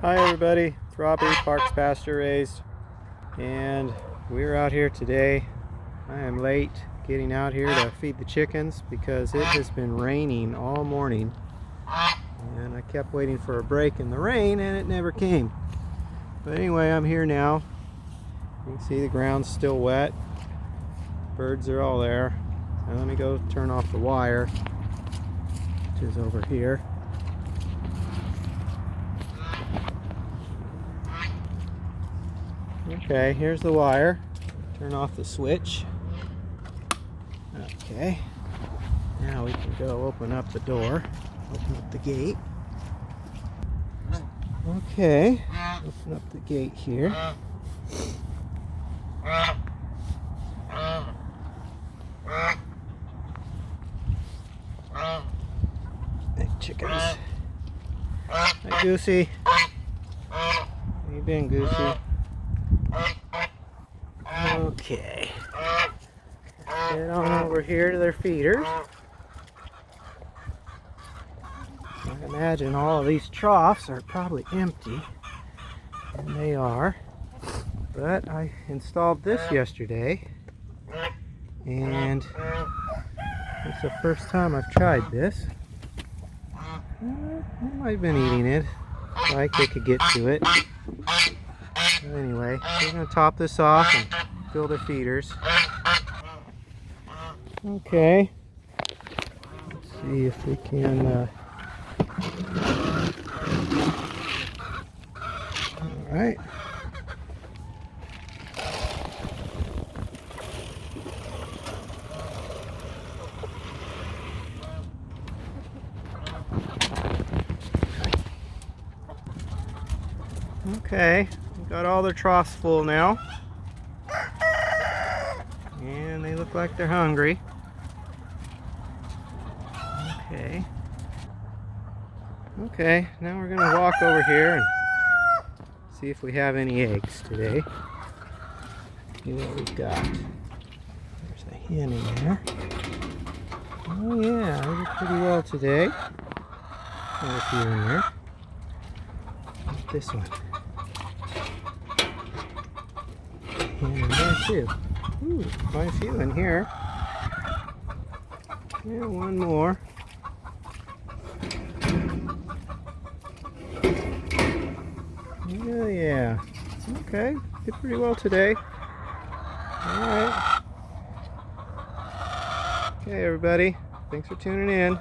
Hi everybody, it's Robbie, Parks Pasture Raised, and we're out here today. I am late getting out here to feed the chickens because it has been raining all morning, and I kept waiting for a break in the rain and it never came. But anyway, I'm here now. You can see the ground's still wet. Birds are all there. Now let me go turn off the wire, which is over here. Okay, here's the wire. Turn off the switch. Okay, now we can go open up the door, open up the gate. Okay, open up the gate here. Hey, chickens. Hi, Goosey. How you been, Goosey? Okay. Head on over here to their feeders. I imagine all of these troughs are probably empty, and they are. But I installed this yesterday, and it's the first time I've tried this. I might have been eating it, like they could get to it. But anyway, we're going to top this off and fill the feeders. Okay, let's see if we can, alright. Okay, we've got all their troughs full now. And they look like they're hungry. Okay. Okay, now we're going to walk over here and see if we have any eggs today. See what we've got. There's a hen in there. Oh yeah, they did pretty well today. There's a few in there. Like this one. Hen in there too. Ooh, quite a few in here. Yeah, one more. Oh yeah. Okay, did pretty well today. Alright. Okay everybody, thanks for tuning in.